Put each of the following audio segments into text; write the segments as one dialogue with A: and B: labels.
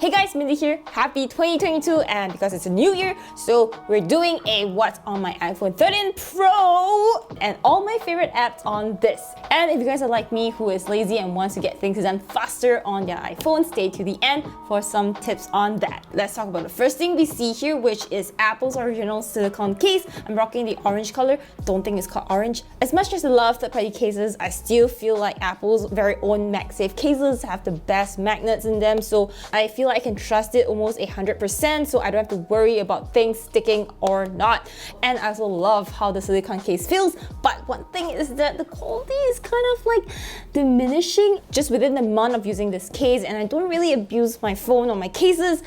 A: Hey guys, Mindy here. Happy 2022, and because it's a new year, so we're doing a what's on my iPhone 13 Pro and all my favorite apps on this. And if you guys are like me who is lazy and wants to get things done faster on their iPhone, stay to the end for some tips on that. Let's talk about the first thing we see here, which is Apple's original silicone case. I'm rocking the orange color. Don't think it's called orange. As much as I love third-party cases, I still feel like Apple's very own MagSafe cases have the best magnets in them, so I feel like I can trust it almost 100%, so I don't have to worry about things sticking or not. And I also love how the silicone case feels, but one thing is that the quality is kind of like diminishing just within the month of using this case, and I don't really abuse my phone or my cases.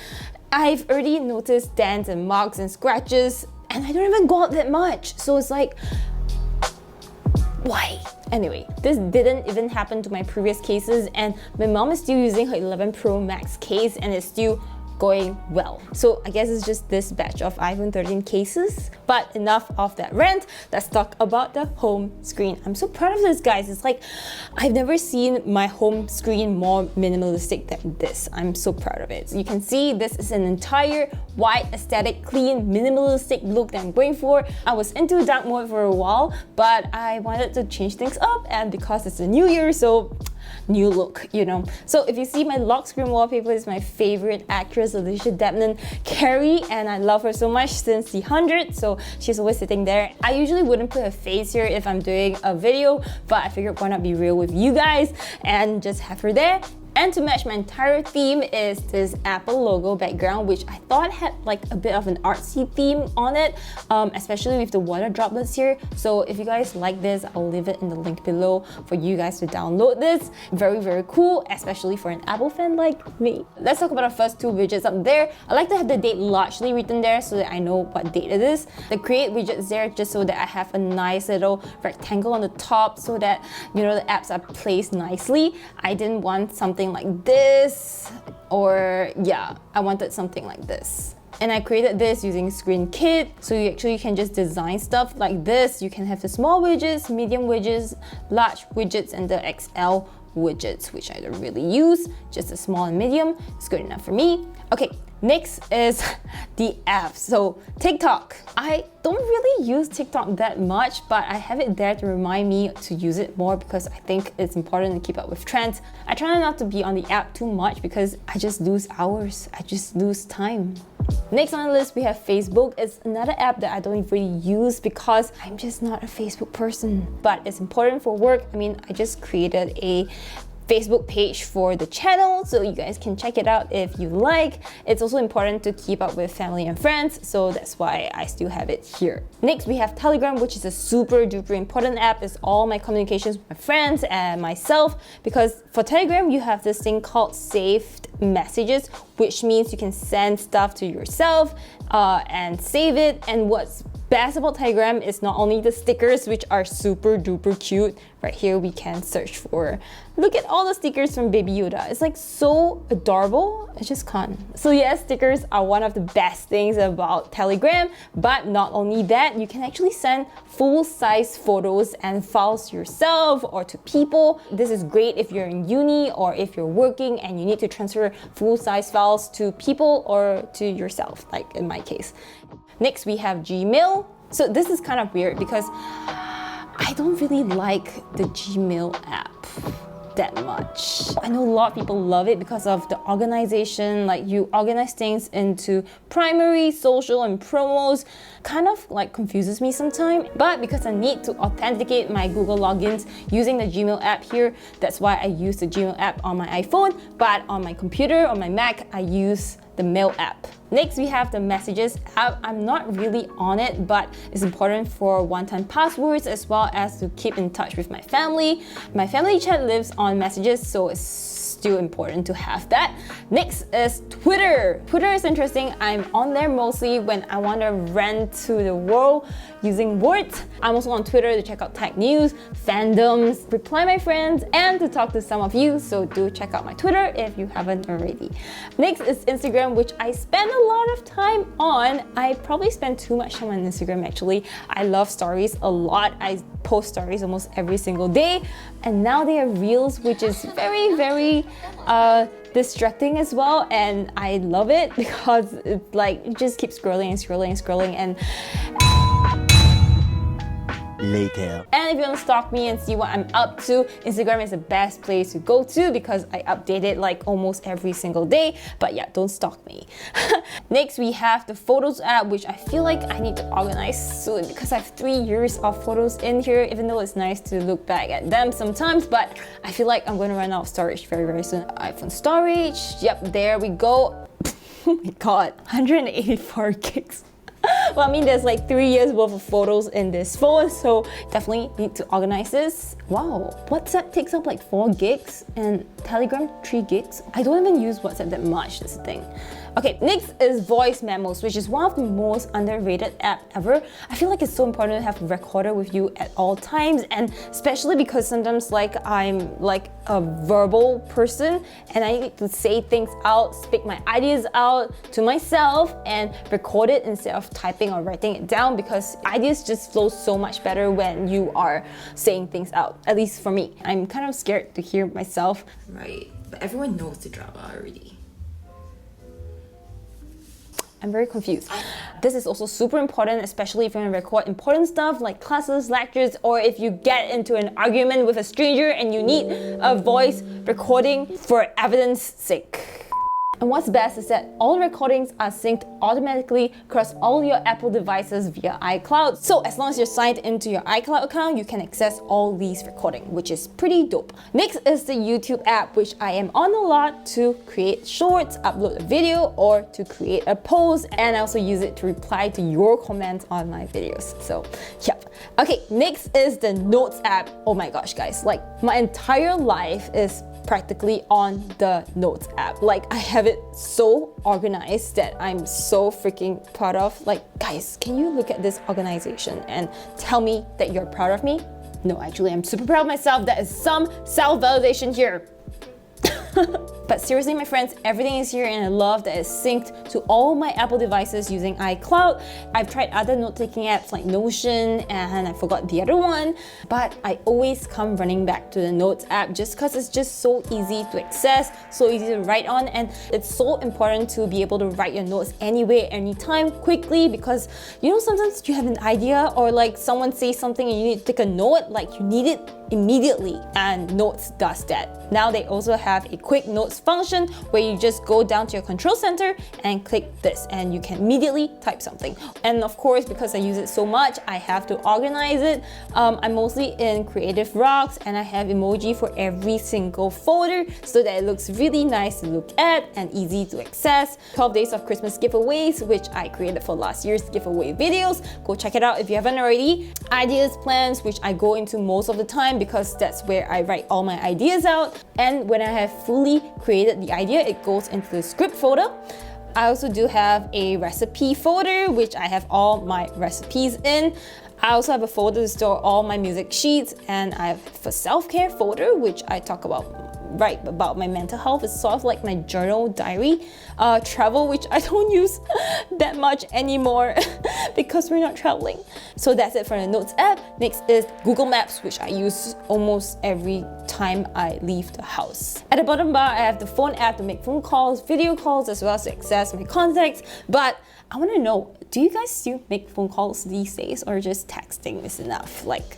A: I've already noticed dents and marks and scratches, and I don't even go out that much, so it's like, why? Anyway, this didn't even happen to my previous cases, and my mom is still using her 11 Pro Max case and it's still going well. So I guess it's just this batch of iPhone 13 cases. But enough of that rant, let's talk about the home screen. I'm so proud of this, guys. It's like, I've never seen my home screen more minimalistic than this. I'm so proud of it. So you can see this is an entire white, aesthetic, clean, minimalistic look that I'm going for. I was into dark mode for a while, but I wanted to change things up, and because it's a new year, so new look, you know. So if you see my lock screen wallpaper is my favorite actress, Alicia Debnam Carey, and I love her so much since the 100, so she's always sitting there. I usually wouldn't put her face here if I'm doing a video, but I figured why not be real with you guys and just have her there. And to match my entire theme is this Apple logo background, which I thought had like a bit of an artsy theme on it, especially with the water droplets here. So if you guys like this, I'll leave it in the link below for you guys to download this. Very, very cool, especially for an Apple fan like me. Let's talk about our first two widgets up there. I like to have the date largely written there so that I know what date it is. The create widget's there just so that I have a nice little rectangle on the top so that, you know, the apps are placed nicely. I didn't want something like this, or yeah, I wanted something like this. And I created this using Screen Kit, so you actually can just design stuff like this. You can have the small widgets, medium widgets, large widgets, and the XL widgets, which I don't really use. Just a small and medium is good enough for me. Okay, next is the apps. So TikTok. I don't really use TikTok that much, but I have it there to remind me to use it more because I think it's important to keep up with trends. I try not to be on the app too much because I just lose hours. I just lose time. Next on the list, we have Facebook. It's another app that I don't really use because I'm just not a Facebook person, but it's important for work. I mean, I just created a Facebook page for the channel, so you guys can check it out if you like. It's also important to keep up with family and friends, so that's why I still have it here. Next, we have Telegram, which is a super duper important app. It's all my communications with my friends and myself, because for Telegram, you have this thing called saved messages, which means you can send stuff to yourself and save it. And what's best about Telegram is not only the stickers, which are super duper cute. Right here we can search for, look at all the stickers from Baby Yoda. It's like so adorable, I just can't. So yes, stickers are one of the best things about Telegram, but not only that, you can actually send full-size photos and files to yourself or to people. This is great if you're in uni or if you're working and you need to transfer full-size files to people or to yourself, like in my case. Next, we have Gmail. So this is kind of weird because I don't really like the Gmail app that much. I know a lot of people love it because of the organization, like you organize things into primary, social, and promos. Kind of like confuses me sometimes, but because I need to authenticate my Google logins using the Gmail app here, that's why I use the Gmail app on my iPhone, but on my computer, on my Mac, I use the Mail app. Next, we have the Messages app. I'm not really on it, but it's important for one-time passwords as well as to keep in touch with my family. My family chat lives on Messages, so it's still important to have that. Next is Twitter. Twitter is interesting. I'm on there mostly when I want to rant to the world using words. I'm also on Twitter to check out tech news, fandoms, reply my friends, and to talk to some of you, so do check out my Twitter if you haven't already. Next is Instagram, which I spend a lot of time on. I probably spend too much time on Instagram actually. I love stories a lot. I post stories almost every single day, and now they are Reels, which is very distracting as well, and I love it because it like it just keeps scrolling and scrolling and scrolling and
B: later.
A: And if you want to stalk me and see what I'm up to, Instagram is the best place to go to because I update it like almost every single day. But yeah, don't stalk me. Next, we have the Photos app, which I feel like I need to organize soon because I have 3 years of photos in here, even though it's nice to look back at them sometimes, but I feel like I'm going to run out of storage very, very soon. iPhone storage, yep, there we go. Oh my god, 184 gigs. Well, I mean, there's like 3 years worth of photos in this phone, so definitely need to organize this. Wow, WhatsApp takes up like 4 gigs and Telegram 3 gigs. I don't even use WhatsApp that much, that's the thing. Okay, next is voice memos, which is one of the most underrated app ever. I feel like it's so important to have a recorder with you at all times, and especially because sometimes like I'm like a verbal person and I need to say things out, speak my ideas out to myself and record it instead of typing or writing it down, because ideas just flow so much better when you are saying things out, at least for me. I'm kind of scared to hear myself.
C: Right, but everyone knows the drama already.
A: I'm very confused. This is also super important, especially if you want to record important stuff like classes, lectures, or if you get into an argument with a stranger and you need a voice recording for evidence sake. And what's best is that all recordings are synced automatically across all your Apple devices via iCloud. So as long as you're signed into your iCloud account, you can access all these recordings, which is pretty dope. Next is the YouTube app, which I am on a lot to create shorts, upload a video, or to create a post. And I also use it to reply to your comments on my videos. So, yep. Okay, next is the Notes app. Oh my gosh, guys, like my entire life is practically on the Notes app. Like I have it so organized that I'm so freaking proud of. Like, guys, can you look at this organization and tell me that you're proud of me? No, actually, I'm super proud of myself. That is some self-validation here. But seriously, my friends, everything is here and I love that it's synced to all my Apple devices using iCloud. I've tried other note-taking apps like Notion and I forgot the other one, but I always come running back to the Notes app just because it's just so easy to access, so easy to write on, and it's so important to be able to write your notes anywhere, anytime, quickly, because you know, sometimes you have an idea or like someone says something and you need to take a note, like you need it immediately, and Notes does that. Now they also have a quick notes function where you just go down to your control center and click this and you can immediately type something. And of course, because I use it so much, I have to organize it. I'm mostly in Creative Rocks and I have emoji for every single folder so that it looks really nice to look at and easy to access. 12 days of Christmas giveaways, which I created for last year's giveaway videos. Go check it out if you haven't already. Ideas, plans, which I go into most of the time because that's where I write all my ideas out. And when I have fully created the idea, it goes into the script folder. I also do have a recipe folder, which I have all my recipes in. I also have a folder to store all my music sheets, and I have a self-care folder, which I talk about my mental health. It's sort of like my journal diary. Travel, which I don't use that much anymore because we're not traveling. So that's it for the Notes app. Next is Google Maps, which I use almost every time I leave the house. At the bottom bar, I have the phone app to make phone calls, video calls, as well as to access my contacts. But I want to know, do you guys still make phone calls these days or just texting is enough? Like,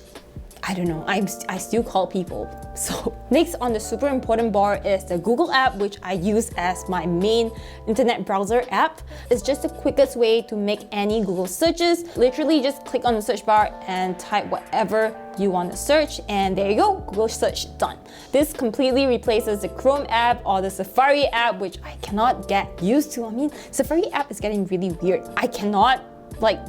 A: I don't know, I still call people. So next on the super important bar is the Google app, which I use as my main internet browser app. It's just the quickest way to make any Google searches. Literally just click on the search bar and type whatever you want to search, and there you go, Google search done. This completely replaces the Chrome app or the Safari app, which I cannot get used to. I mean, Safari app is getting really weird. I cannot like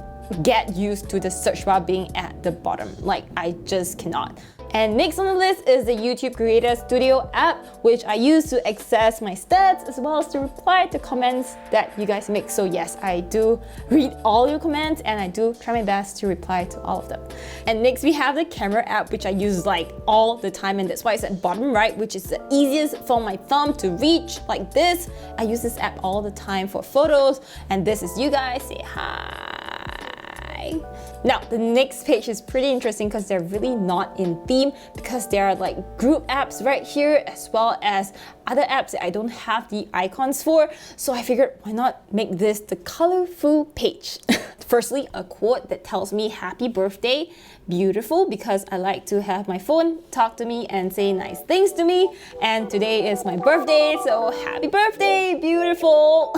A: get used to the search bar being at the bottom. Like, I just cannot. And next on the list is the YouTube Creator Studio app, which I use to access my stats as well as to reply to comments that you guys make. So yes, I do read all your comments and I do try my best to reply to all of them. And next we have the camera app, which I use like all the time, and that's why it's at bottom right, which is the easiest for my thumb to reach like this. I use this app all the time for photos, and this is you guys. Say hi. Bye. Now, the next page is pretty interesting because they're really not in theme, because there are like group apps right here as well as other apps that I don't have the icons for. So I figured, why not make this the colorful page? Firstly, a quote that tells me happy birthday. Beautiful, because I like to have my phone talk to me and say nice things to me. And today is my birthday, so happy birthday, beautiful.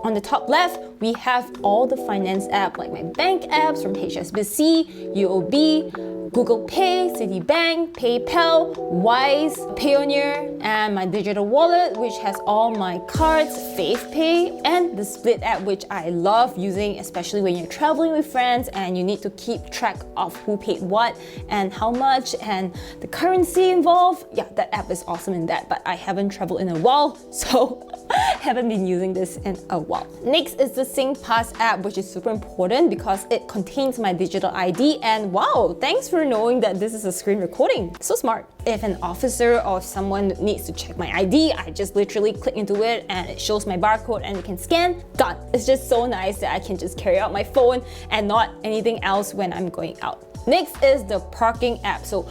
A: On the top left, we have all the finance app, like my bank apps from HSBC, UOB, Google Pay, Citibank, PayPal, Wise, Payoneer, and my digital wallet, which has all my cards, FaithPay, and the Split app, which I love using, especially when you're traveling with friends and you need to keep track of who paid what and how much and the currency involved. Yeah, that app is awesome in that, but I haven't traveled in a while, so haven't been using this in a while. Next is the SingPass app, which is super important because it contains my digital ID, and wow, thanks for knowing that this is a screen recording. So smart. If an officer or someone needs to check my ID, I just literally click into it and it shows my barcode and it can scan. Done. It's just so nice that I can just carry out my phone and not anything else when I'm going out. Next is the parking app. So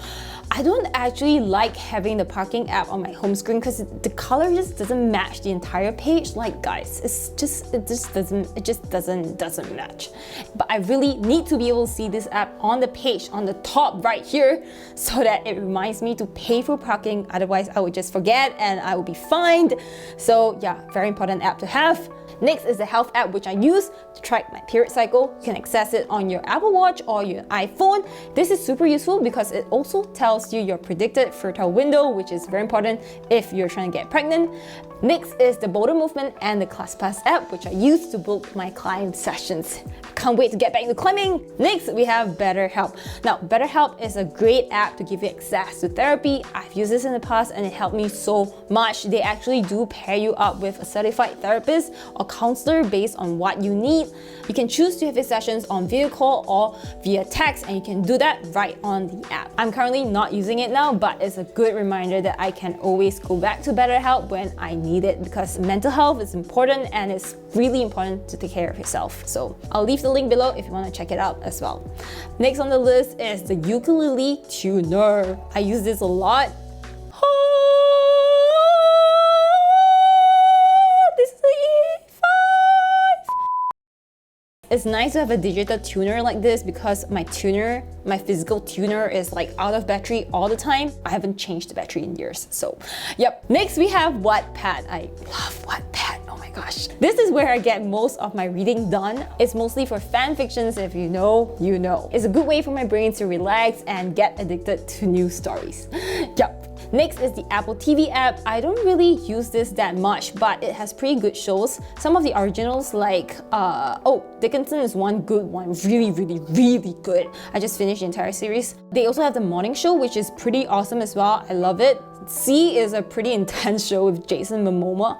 A: I don't actually like having the parking app on my home screen because the color just doesn't match the entire page. Like, guys, it just doesn't match. But I really need to be able to see this app on the page on the top right here so that it reminds me to pay for parking. Otherwise, I would just forget and I will be fined. So yeah, very important app to have. Next is the health app, which I use to track my period cycle. You can access it on your Apple Watch or your iPhone. This is super useful because it also tells you your predicted fertile window, which is very important if you're trying to get pregnant. Next is the Boulder Movement and the ClassPass app, which I use to book my climb sessions. Can't wait to get back into climbing. Next, we have BetterHelp. Now, BetterHelp is a great app to give you access to therapy. I've used this in the past and it helped me so much. They actually do pair you up with a certified therapist or counselor based on what you need. You can choose to have your sessions on video call or via text, and you can do that right on the app. I'm currently not using it now, but it's a good reminder that I can always go back to BetterHelp when I need it, because mental health is important and it's really important to take care of yourself. So I'll leave the link below if you want to check it out as well. Next on the list is the ukulele tuner. I use this a lot. It's nice to have a digital tuner like this because my physical tuner is like out of battery all the time. I haven't changed the battery in years, so yep. Next we have Wattpad. I love Wattpad, oh my gosh. This is where I get most of my reading done. It's mostly for fan fictions. If you know, you know. It's a good way for my brain to relax and get addicted to new stories. Yep. Next is the Apple TV app. I don't really use this that much, but it has pretty good shows. Some of the originals like, Dickinson is one good one, really good. I just finished the entire series. They also have the morning show, which is pretty awesome as well. I love it. C is a pretty intense show with Jason Momoa.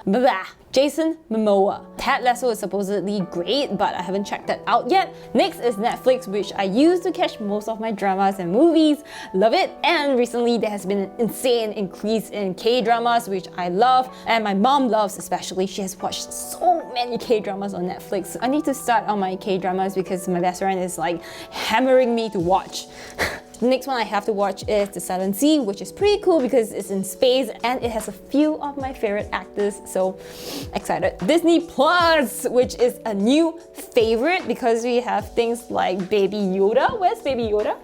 A: Jason Momoa. Ted Lasso is supposedly great, but I haven't checked that out yet. Next is Netflix, which I use to catch most of my dramas and movies. Love it. And recently there has been an insane increase in K-dramas, which I love, and my mom loves especially. She has watched so many K-dramas on Netflix. I need to start on my K-dramas because my best friend is like hammering me to watch. The next one I have to watch is The Silent Sea, which is pretty cool because it's in space and it has a few of my favorite actors, so excited. Disney Plus, which is a new favorite because we have things like Baby Yoda. Where's Baby Yoda?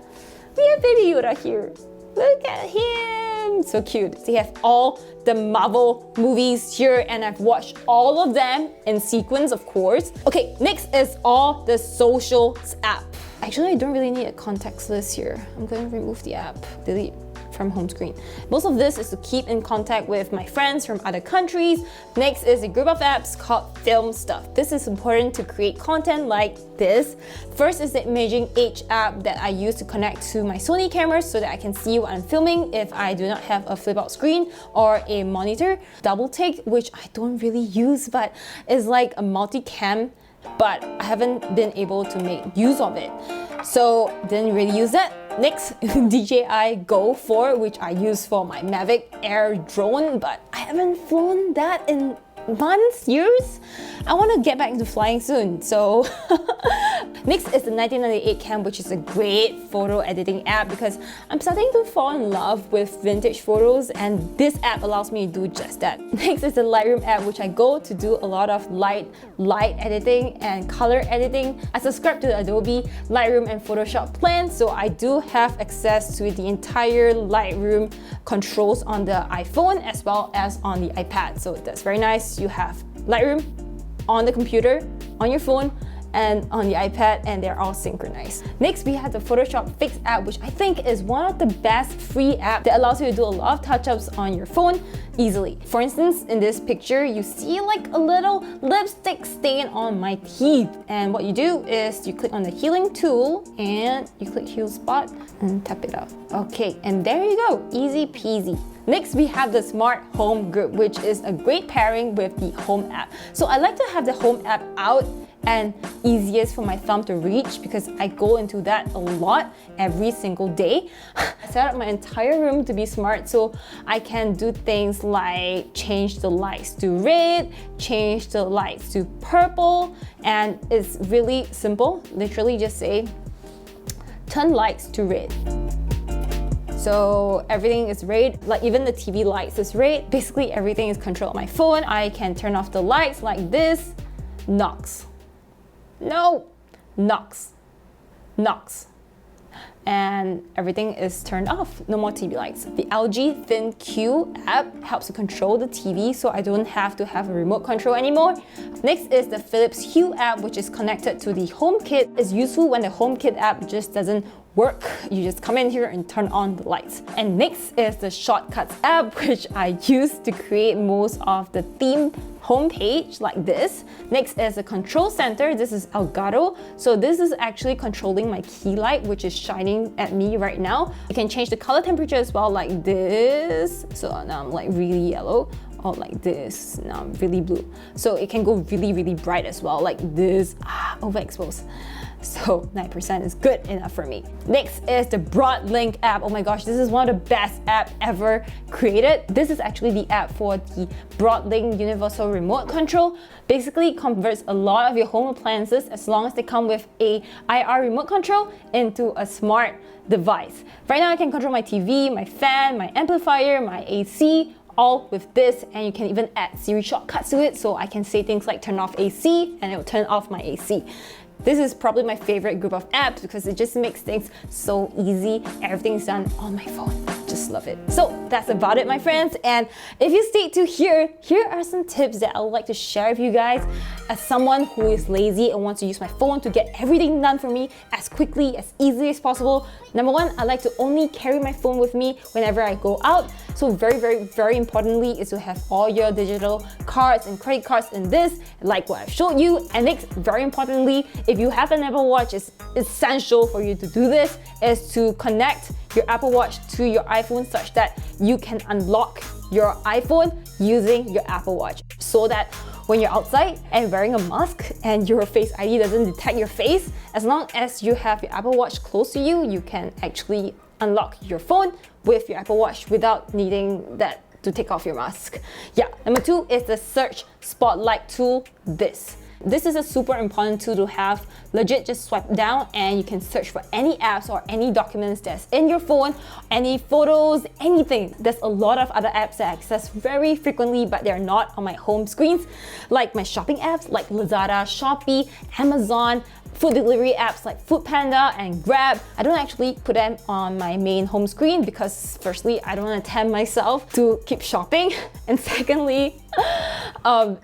A: We have Baby Yoda here. Look at him, so cute. They have all the Marvel movies here and I've watched all of them in sequence, of course. Okay, next is all the socials app. Actually, I don't really need a contacts list here. I'm going to remove the app, delete from home screen. Most of this is to keep in contact with my friends from other countries. Next is a group of apps called Film Stuff. This is important to create content like this. First is the Imaging Age app that I use to connect to my Sony cameras so that I can see what I'm filming if I do not have a flip out screen or a monitor. Double Take, which I don't really use, but is like a multi-cam, but I haven't been able to make use of it, so didn't really use that. Next, DJI Go 4, which I use for my Mavic Air drone, but I haven't flown that in months, years. I want to get back into flying soon. So next is the 1998 Cam, which is a great photo editing app because I'm starting to fall in love with vintage photos, and this app allows me to do just that. Next is the Lightroom app, which I go to do a lot of light editing and color editing. I subscribe to the Adobe Lightroom and Photoshop plan, so I do have access to the entire Lightroom controls on the iPhone as well as on the iPad. So that's very nice. You have Lightroom on the computer, on your phone, and on the iPad, and they're all synchronized. Next, we have the Photoshop Fix app, which I think is one of the best free apps that allows you to do a lot of touch-ups on your phone easily. For instance, in this picture, you see like a little lipstick stain on my teeth. And what you do is you click on the healing tool and you click heal spot and tap it off. Okay, and there you go, easy peasy. Next, we have the Smart Home Group, which is a great pairing with the Home app. So I like to have the Home app out and easiest for my thumb to reach because I go into that a lot every single day. I set up my entire room to be smart so I can do things like change the lights to red, change the lights to purple, and it's really simple. Literally just say, turn lights to red. So everything is red, like even the TV lights is red. Basically everything is controlled on my phone. I can turn off the lights like this, knocks. No, knocks, knocks. And everything is turned off, no more TV lights. The LG Thin Q app helps to control the TV so I don't have to have a remote control anymore. Next is the Philips Hue app, which is connected to the HomeKit. It's useful when the HomeKit app just doesn't work. You just come in here and turn on the lights. And next is the Shortcuts app, which I use to create most of the theme homepage like this. Next is the Control Center. This is Elgato. So this is actually controlling my key light, which is shining at me right now. You can change the color temperature as well, like this. So now I'm like really yellow, or like this. Now I'm really blue. So it can go really, really bright as well, like this. Overexposed. So 9% is good enough for me. Next is the Broadlink app. Oh my gosh, this is one of the best apps ever created. This is actually the app for the Broadlink Universal Remote Control. Basically, it converts a lot of your home appliances as long as they come with a IR remote control into a smart device. Right now, I can control my TV, my fan, my amplifier, my AC, all with this, and you can even add Siri shortcuts to it, so I can say things like turn off AC and it will turn off my AC. This is probably my favorite group of apps because it just makes things so easy. Everything's done on my phone. Just love it. So that's about it, my friends. And if you stayed to here are some tips that I would like to share with you guys as someone who is lazy and wants to use my phone to get everything done for me as quickly, as easily as possible. Number one, I like to only carry my phone with me whenever I go out. So very importantly is to have all your digital cards and credit cards in this, like what I've showed you. And next, very importantly, if you have an Apple Watch, it's essential for you to do this, is to connect your Apple Watch to your iPhone such that you can unlock your iPhone using your Apple Watch, so that when you're outside and wearing a mask and your Face ID doesn't detect your face, as long as you have your Apple Watch close to you, you can actually unlock your phone with your Apple Watch without needing that to take off your mask. Yeah. Number two is the search spotlight tool, This is a super important tool to have. Legit, just swipe down and you can search for any apps or any documents that's in your phone, any photos, anything. There's a lot of other apps that I access very frequently, but they're not on my home screens, like my shopping apps like Lazada, Shopee, Amazon, food delivery apps like Foodpanda and Grab. I don't actually put them on my main home screen because firstly, I don't want to tempt myself to keep shopping. And secondly,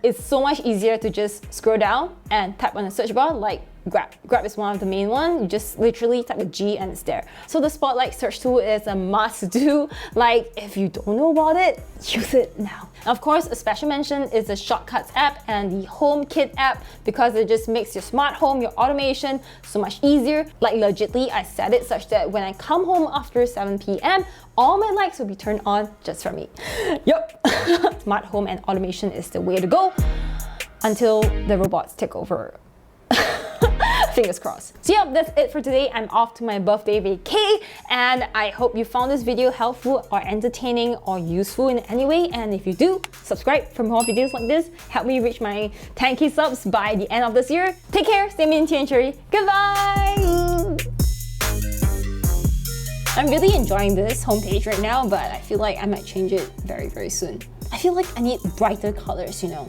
A: it's so much easier to just scroll down and tap on the search bar like Grab. Grab is one of the main ones. You just literally type a G and it's there. So the Spotlight search tool is a must do. Like if you don't know about it, use it now. Of course, a special mention is the Shortcuts app and the HomeKit app because it just makes your smart home, your automation so much easier. Like legitly, I set it such that when I come home after 7 p.m, all my lights will be turned on just for me. Yup, smart home and automation is the way to go until the robots take over. Fingers crossed. So yeah, that's it for today. I'm off to my birthday vacay, and I hope you found this video helpful or entertaining or useful in any way. And if you do, subscribe for more videos like this. Help me reach my 10k subs by the end of this year. Take care, stay Minty and Cherry. Goodbye! I'm really enjoying this homepage right now, but I feel like I might change it very, very soon. I feel like I need brighter colors, you know.